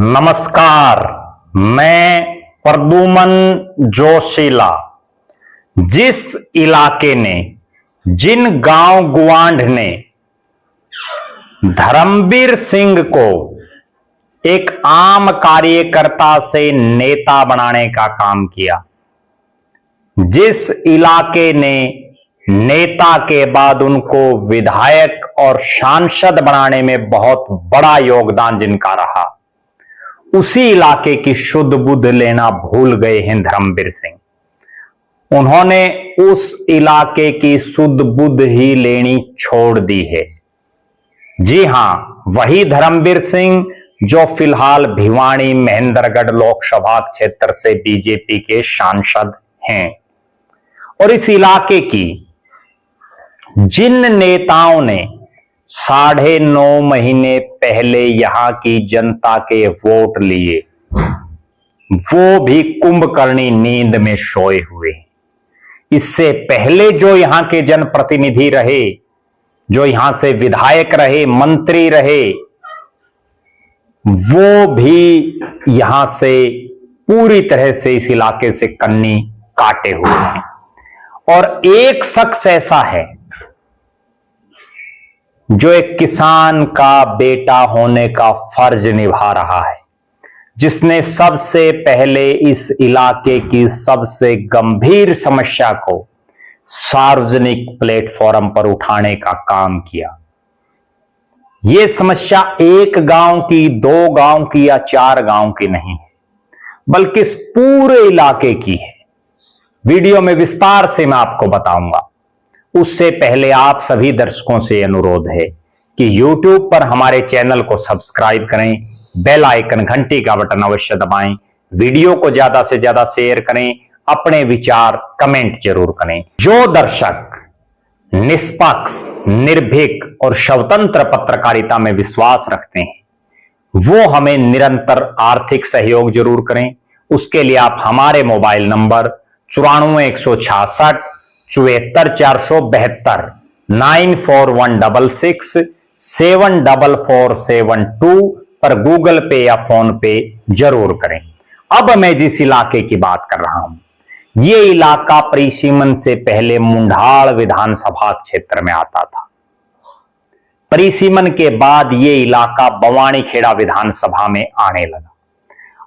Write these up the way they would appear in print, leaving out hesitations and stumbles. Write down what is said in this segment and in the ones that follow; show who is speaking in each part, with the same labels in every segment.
Speaker 1: नमस्कार, मैं प्रद्युमन जोशीला। जिस इलाके ने, जिन गांव गुआंढ ने धर्मवीर सिंह को एक आम कार्यकर्ता से नेता बनाने का काम किया, जिस इलाके ने नेता के बाद उनको विधायक और सांसद बनाने में बहुत बड़ा योगदान जिनका रहा, उसी इलाके की शुद्ध बुद्ध लेना भूल गए हैं धर्मवीर सिंह। उन्होंने उस इलाके की शुद्ध बुद्ध ही लेनी छोड़ दी है। जी हां, वही धर्मवीर सिंह जो फिलहाल भिवानी महेंद्रगढ़ लोकसभा क्षेत्र से बीजेपी के सांसद हैं। और इस इलाके की जिन नेताओं ने 9.5 महीने पहले यहां की जनता के वोट लिए, वो भी कुंभकर्णी नींद में सोए हुए। इससे पहले जो यहां के जनप्रतिनिधि रहे, जो यहां से विधायक रहे, मंत्री रहे, वो भी यहां से पूरी तरह से इस इलाके से कन्नी काटे हुए हैं। और एक शख्स ऐसा है जो एक किसान का बेटा होने का फर्ज निभा रहा है, जिसने सबसे पहले इस इलाके की सबसे गंभीर समस्या को सार्वजनिक प्लेटफॉर्म पर उठाने का काम किया। यह समस्या एक गांव की, 2 गांव की या 4 गांव की नहीं है, बल्कि इस पूरे इलाके की है। वीडियो में विस्तार से मैं आपको बताऊंगा। उससे पहले आप सभी दर्शकों से अनुरोध है कि YouTube पर हमारे चैनल को सब्सक्राइब करें, बेल आइकन घंटी का बटन अवश्य दबाएं, वीडियो को ज्यादा से ज्यादा शेयर करें, अपने विचार कमेंट जरूर करें। जो दर्शक निष्पक्ष, निर्भीक और स्वतंत्र पत्रकारिता में विश्वास रखते हैं, वो हमें निरंतर आर्थिक सहयोग जरूर करें। उसके लिए आप हमारे मोबाइल नंबर 94 166 74 472 94166 74472 पर गूगल पे या फोन पे जरूर करें। अब मैं जिस इलाके की बात कर रहा हूं, यह इलाका परिसीमन से पहले मुंडाल विधानसभा क्षेत्र में आता था। परिसीमन के बाद यह इलाका बवानीखेड़ा विधानसभा में आने लगा।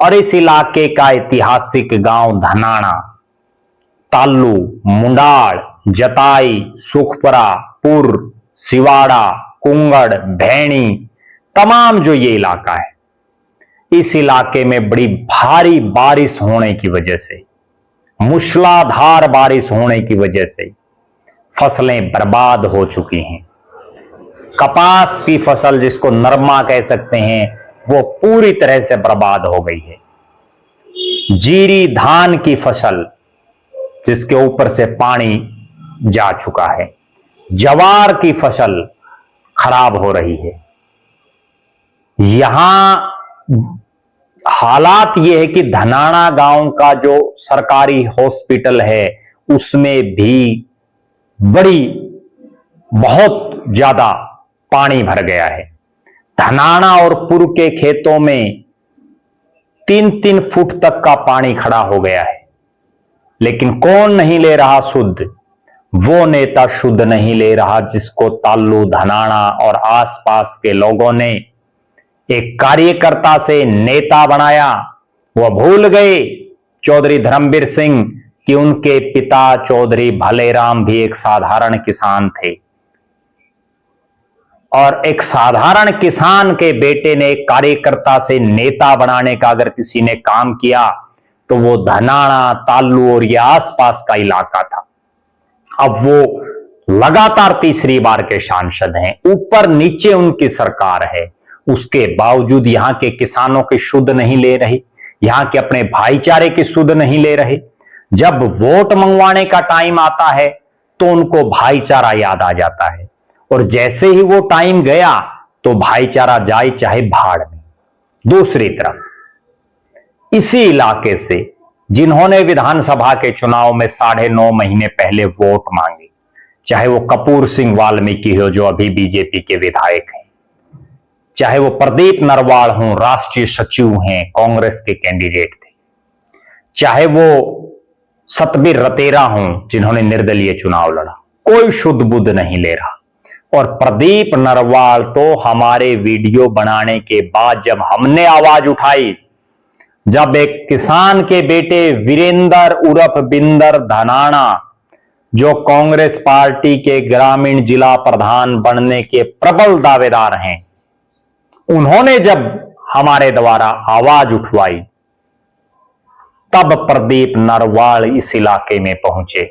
Speaker 1: और इस इलाके का ऐतिहासिक गांव धनाना, ताल्लू, मुंडाल, जताई, सुखपुरा, पुर, सिवाड़ा, कुंगड़, भैणी, तमाम जो ये इलाका है, इस इलाके में बड़ी भारी बारिश होने की वजह से, मूसलाधार बारिश होने की वजह से फसलें बर्बाद हो चुकी हैं। कपास की फसल, जिसको नरमा कह सकते हैं, वो पूरी तरह से बर्बाद हो गई है। जीरी धान की फसल, जिसके ऊपर से पानी जा चुका है। जवार की फसल खराब हो रही है। यहां हालात यह है कि धनाना गांव का जो सरकारी हॉस्पिटल है, उसमें भी बहुत ज्यादा पानी भर गया है। धनाना और पुर के खेतों में 3-3 फुट तक का पानी खड़ा हो गया है। लेकिन कौन नहीं ले रहा शुद्ध? वो नेता शुद्ध नहीं ले रहा जिसको ताल्लू, धनाना और आसपास के लोगों ने एक कार्यकर्ता से नेता बनाया। वह भूल गए चौधरी धर्मवीर सिंह कि उनके पिता चौधरी भलेराम भी एक साधारण किसान थे। और एक साधारण किसान के बेटे ने एक कार्यकर्ता से नेता बनाने का अगर किसी ने काम किया, तो वो धनाना, ताल्लू और ये आसपास का इलाका था। अब वो लगातार तीसरी बार के सांसद हैं। ऊपर नीचे उनकी सरकार है, उसके बावजूद यहां के किसानों की शुद्ध नहीं ले रही, यहां के अपने भाईचारे की शुद्ध नहीं ले रहे। जब वोट मंगवाने का टाइम आता है तो उनको भाईचारा याद आ जाता है, और जैसे ही वो टाइम गया तो भाईचारा जाए चाहे भाड़ में। दूसरी तरफ इसी इलाके से जिन्होंने विधानसभा के चुनाव में 9.5 महीने पहले वोट मांगे, चाहे वो कपूर सिंह वाल्मीकि हो जो अभी बीजेपी के विधायक हैं, चाहे वो प्रदीप नरवाल हों, राष्ट्रीय सचिव हैं, कांग्रेस के कैंडिडेट थे, चाहे वो सतबीर रतेरा हों जिन्होंने निर्दलीय चुनाव लड़ा, कोई शुद्ध बुद्ध नहीं ले रहा। और प्रदीप नरवाल तो हमारे वीडियो बनाने के बाद जब हमने आवाज उठाई, जब एक किसान के बेटे वीरेंद्र उर्फ बिंदर धनाना, जो कांग्रेस पार्टी के ग्रामीण जिला प्रधान बनने के प्रबल दावेदार हैं, उन्होंने जब हमारे द्वारा आवाज उठवाई, तब प्रदीप नरवाल इस इलाके में पहुंचे।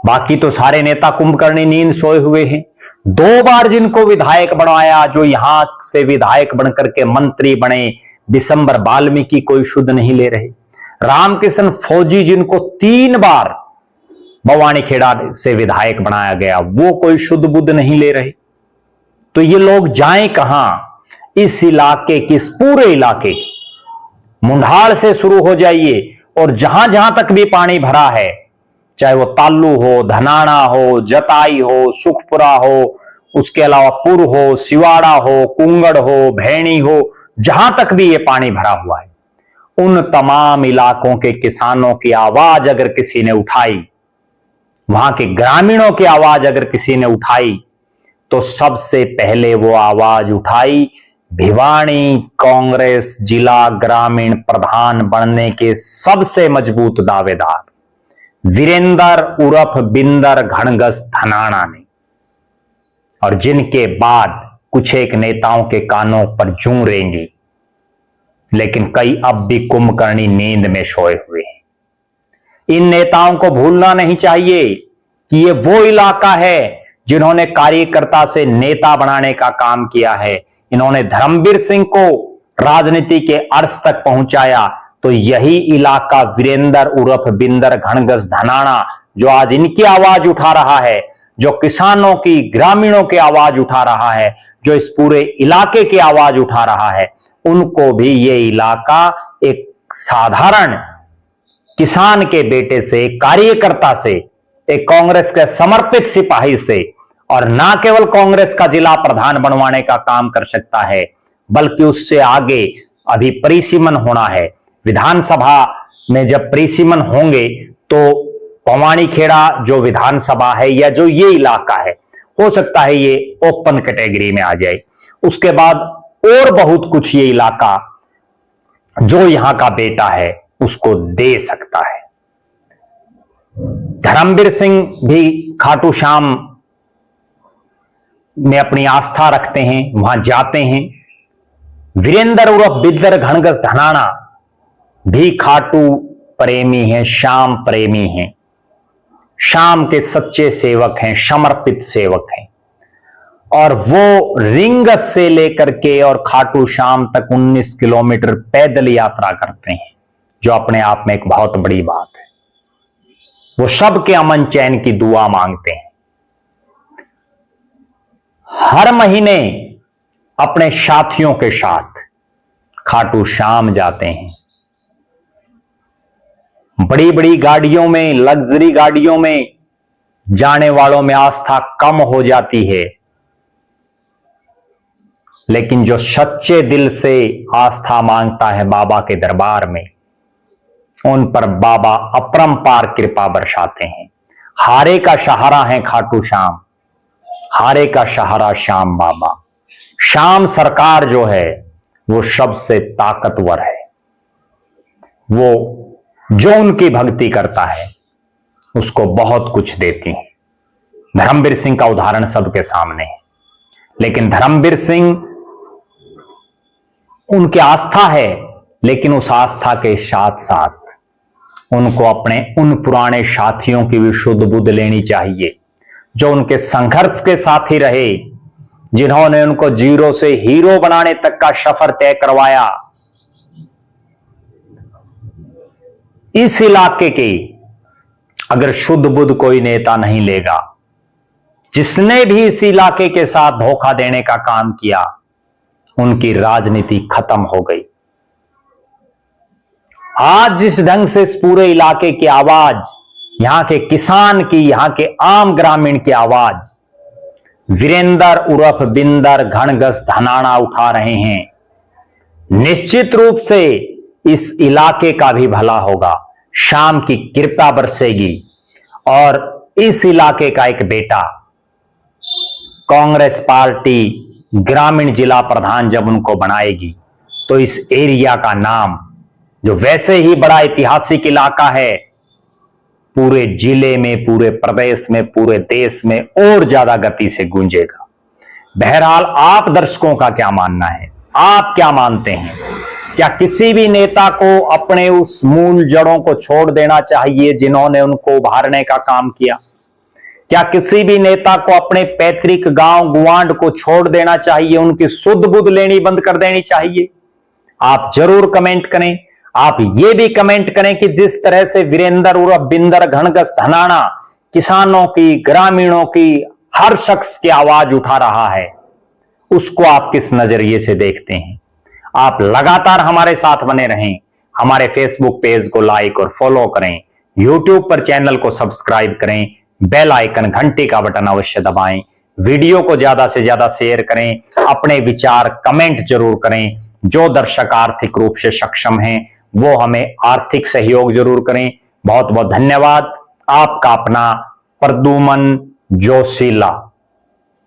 Speaker 1: बाकी तो सारे नेता कुंभकर्णी नींद सोए हुए हैं। 2 बार जिनको विधायक बनवाया, जो यहां से विधायक बनकर के मंत्री बने, दिसंबर वाल्मीकि कोई शुद्ध नहीं ले रहे। रामकिशन फौजी जिनको 3 बार भवानीखेड़ा से विधायक बनाया गया, वो कोई शुद्ध बुद्ध नहीं ले रहे। तो ये लोग जाएं कहां? इस इलाके की, इस पूरे इलाके की, मुंढाल से शुरू हो जाइए और जहां जहां तक भी पानी भरा है, चाहे वो ताल्लू हो, धनाना हो, जताई हो, सुखपुरा हो, उसके अलावा पुर हो, सिवाड़ा हो, कुंगड़ हो, भैणी हो, जहां तक भी ये पानी भरा हुआ है, उन तमाम इलाकों के किसानों की आवाज अगर किसी ने उठाई, वहां के ग्रामीणों की आवाज अगर किसी ने उठाई, तो सबसे पहले वो आवाज उठाई भिवानी कांग्रेस जिला ग्रामीण प्रधान बनने के सबसे मजबूत दावेदार वीरेंद्र उर्फ बिंदर घनगस धनाना ने, और जिनके बाद कुछ एक नेताओं के कानों पर जूं रेंगी, लेकिन कई अब भी कुंभकर्णी नींद में सोए हुए हैं। इन नेताओं को भूलना नहीं चाहिए कि ये वो इलाका है जिन्होंने कार्यकर्ता से नेता बनाने का काम किया है। इन्होंने धर्मवीर सिंह को राजनीति के अर्श तक पहुंचाया, तो यही इलाका वीरेंद्र उर्फ बिंदर घनगस धनाना, जो आज इनकी आवाज उठा रहा है, जो किसानों की, ग्रामीणों की आवाज उठा रहा है, जो इस पूरे इलाके की आवाज उठा रहा है, उनको भी ये इलाका एक साधारण किसान के बेटे से, कार्यकर्ता से, एक कांग्रेस के समर्पित सिपाही से, और ना केवल कांग्रेस का जिला प्रधान बनवाने का काम कर सकता है, बल्कि उससे आगे अभी परिसीमन होना है। विधानसभा में जब परिसीमन होंगे तो भवानीखेड़ा जो विधानसभा है या जो ये इलाका है, हो सकता है ये ओपन कैटेगरी में आ जाए। उसके बाद और बहुत कुछ ये इलाका जो यहां का बेटा है उसको दे सकता है। धर्मवीर सिंह भी खाटू श्याम में अपनी आस्था रखते हैं, वहां जाते हैं। वीरेंद्र उर्फ बिंदर घनगस धनाना भी खाटू प्रेमी हैं, श्याम प्रेमी हैं, श्याम के सच्चे सेवक हैं, समर्पित सेवक हैं। और वो रिंगस से लेकर के और खाटू श्याम तक 19 किलोमीटर पैदल यात्रा करते हैं, जो अपने आप में एक बहुत बड़ी बात है। वो सबके अमन चैन की दुआ मांगते हैं। हर महीने अपने साथियों के साथ खाटू श्याम जाते हैं। बड़ी बड़ी गाड़ियों में, लग्जरी गाड़ियों में जाने वालों में आस्था कम हो जाती है, लेकिन जो सच्चे दिल से आस्था मांगता है बाबा के दरबार में, उन पर बाबा अपरंपार कृपा बरसाते हैं। हारे का सहारा है खाटू श्याम, हारे का सहारा श्याम बाबा। श्याम सरकार जो है वो सबसे ताकतवर है। वो जो उनकी भक्ति करता है उसको बहुत कुछ देती है। धर्मवीर सिंह का उदाहरण सबके सामने है, लेकिन धर्मवीर सिंह, उनकी आस्था है, लेकिन उस आस्था के साथ साथ उनको अपने उन पुराने साथियों की भी शुद्ध बुद्ध लेनी चाहिए, जो उनके संघर्ष के साथी रहे, जिन्होंने उनको जीरो से हीरो बनाने तक का सफर तय करवाया। इस इलाके के अगर शुद्ध बुद्ध कोई नेता नहीं लेगा, जिसने भी इस इलाके के साथ धोखा देने का काम किया, उनकी राजनीति खत्म हो गई। आज जिस ढंग से इस पूरे इलाके की आवाज, यहां के किसान की, यहां के आम ग्रामीण की आवाज वीरेंद्र उर्फ बिंदर घनघस धनाना उठा रहे हैं। निश्चित रूप से इस इलाके का भी भला होगा, शाम की कृपा बरसेगी और इस इलाके का एक बेटा कांग्रेस पार्टी ग्रामीण जिला प्रधान जब उनको बनाएगी तो इस एरिया का नाम, जो वैसे ही बड़ा ऐतिहासिक इलाका है, पूरे जिले में, पूरे प्रदेश में, पूरे देश में और ज्यादा गति से गूंजेगा। बहरहाल आप दर्शकों का क्या मानना है? आप क्या मानते हैं? क्या किसी भी नेता को अपने उस मूल जड़ों को छोड़ देना चाहिए जिन्होंने उनको उभारने का काम किया? क्या किसी भी नेता को अपने पैतृक गांव गुआंढ को छोड़ देना चाहिए, उनकी सुध बुध लेनी बंद कर देनी चाहिए? आप जरूर कमेंट करें। आप ये भी कमेंट करें कि जिस तरह से वीरेंद्र उर्फ बिंदर घनघस धनाना किसानों की, ग्रामीणों की, हर शख्स की आवाज उठा रहा है, उसको आप किस नजरिए से देखते हैं? आप लगातार हमारे साथ बने रहें। हमारे फेसबुक पेज को लाइक और फॉलो करें, यूट्यूब पर चैनल को सब्सक्राइब करें, बेल आइकन घंटी का बटन अवश्य दबाएं, वीडियो को ज्यादा से ज्यादा शेयर करें, अपने विचार कमेंट जरूर करें। जो दर्शक आर्थिक रूप से सक्षम हैं वो हमें आर्थिक सहयोग जरूर करें। बहुत बहुत धन्यवाद। आपका अपना प्रद्युमन जोशीला।